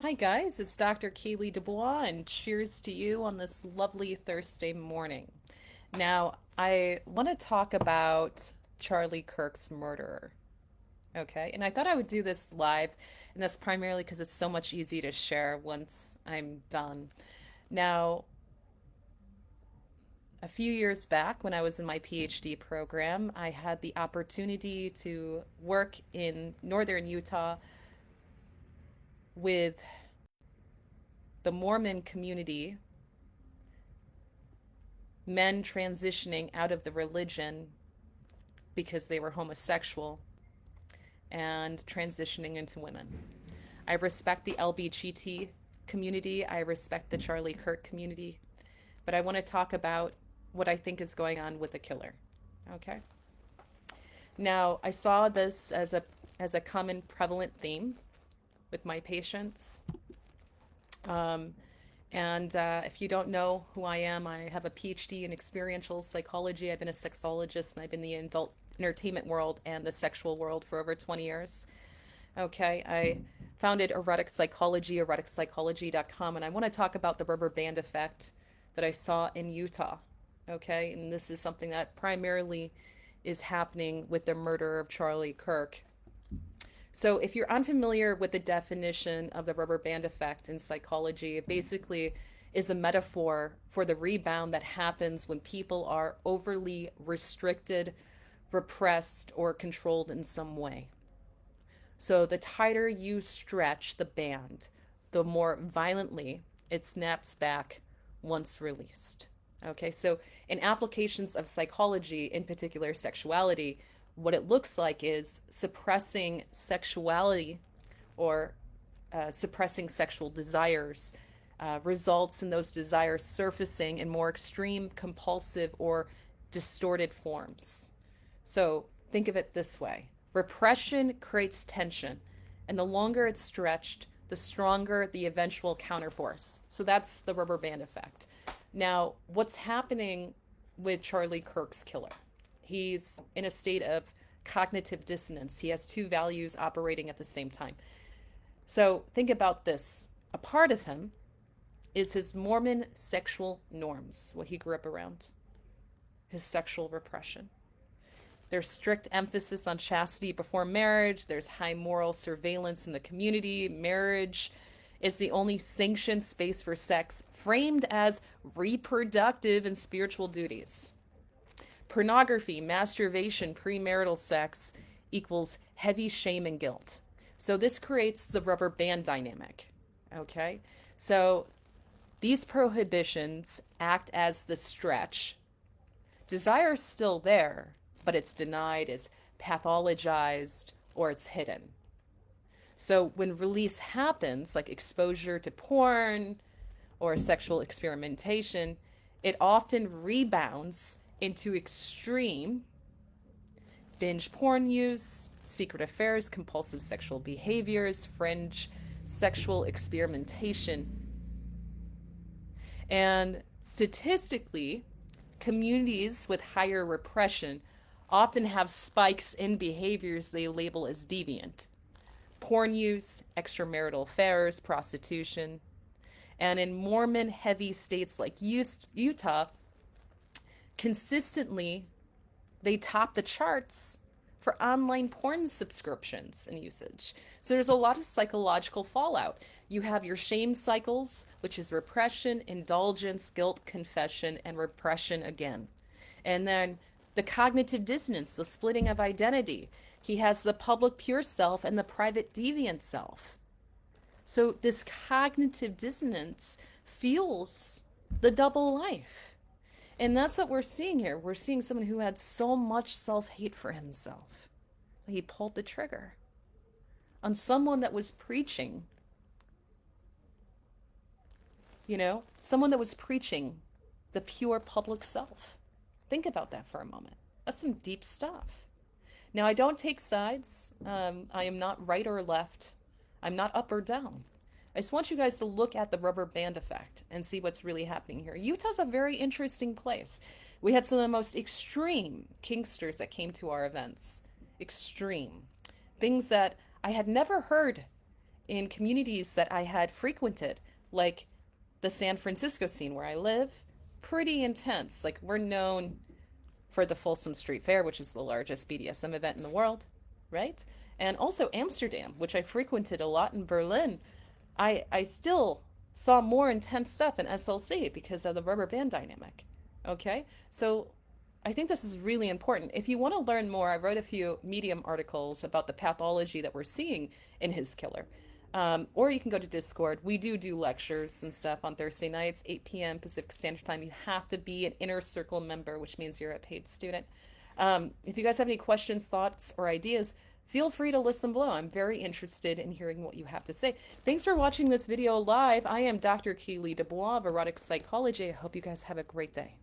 Hi guys, it's Dr. Keely DuBois, and cheers to you on this lovely Thursday morning. Now, I want to talk about Charlie Kirk's murderer, okay? And I thought I would do this live, and that's primarily because it's so much easier to share once I'm done. Now, a few years back when I was in my PhD program, I had the opportunity to work in northern Utah with the Mormon community, men transitioning out of the religion because they were homosexual and transitioning into women. I respect the LBGT community. I respect the Charlie Kirk community. But I want to talk about what I think is going on with the killer. Okay? Now, I saw this as a common prevalent theme with my patients. Um, and if you don't know who I am, I have a PhD in experiential psychology. I've been a sexologist and I've been in the adult entertainment world and the sexual world for over 20 years. Okay, I founded Erotic Psychology, eroticpsychology.com, and I want to talk about the rubber band effect that I saw in Utah. Okay, and this is something that primarily is happening with the murder of Charlie Kirk. So, if you're unfamiliar with the definition of the rubber band effect in psychology, it basically is a metaphor for the rebound that happens when people are overly restricted, repressed, or controlled in some way. So, the tighter you stretch the band, the more violently it snaps back once released. Okay, so in applications of psychology, in particular sexuality, what it looks like is suppressing sexuality or suppressing sexual desires results in those desires surfacing in more extreme, compulsive, or distorted forms. So think of it this way: repression creates tension, and the longer it's stretched, the stronger the eventual counterforce. So that's the rubber band effect. Now, what's happening with Charlie Kirk's killer? He's in a state of cognitive dissonance. He has two values operating at the same time. So think about this. A part of him is his Mormon sexual norms, what he grew up around, his sexual repression. There's strict emphasis on chastity before marriage. There's high moral surveillance in the community. Marriage is the only sanctioned space for sex, framed as reproductive and spiritual duties. Pornography, masturbation, premarital sex equals heavy shame and guilt. So this creates the rubber band dynamic. Okay? So these prohibitions act as the stretch. Desire is still there, but it's denied, it's pathologized, or it's hidden. So when release happens, like exposure to porn or sexual experimentation, it often rebounds into extreme binge porn use, secret affairs, compulsive sexual behaviors, fringe sexual experimentation. And statistically, communities with higher repression often have spikes in behaviors they label as deviant: porn use, extramarital affairs, prostitution. And in Mormon heavy states like Utah, consistently they top the charts for online porn subscriptions and usage. So there's a lot of psychological fallout. You have your shame cycles, which is repression, indulgence, guilt, confession, and repression again. And then the cognitive dissonance, the splitting of identity. He has the public pure self and the private deviant self. So this cognitive dissonance fuels the double life. And that's what we're seeing here. We're seeing someone who had so much self-hate for himself. He pulled the trigger on someone that was preaching, someone that was preaching the pure public self. Think about that for a moment. That's some deep stuff. Now, I don't take sides. I am not right or left. I'm not up or down. I just want you guys to look at the rubber band effect and see what's really happening here. Utah's a very interesting place. We had some of the most extreme kinksters that came to our events. Extreme. Things that I had never heard in communities that I had frequented, like the San Francisco scene where I live, pretty intense. Like, we're known for the Folsom Street Fair, which is the largest BDSM event in the world, right? And also Amsterdam, which I frequented a lot in Berlin. I still saw more intense stuff in SLC because of the rubber band dynamic. Okay? So I think this is really important. If you want to learn more, I wrote a few Medium articles about the pathology that we're seeing in his killer. Or you can go to Discord. We do lectures and stuff on Thursday nights, 8 p.m. Pacific Standard Time. You have to be an inner circle member, which means you're a paid student. If you guys have any questions, thoughts, or ideas, feel free to listen below. I'm very interested in hearing what you have to say. Thanks for watching this video live. I am Dr. Keely DuBois of Erotic Psychology. I hope you guys have a great day.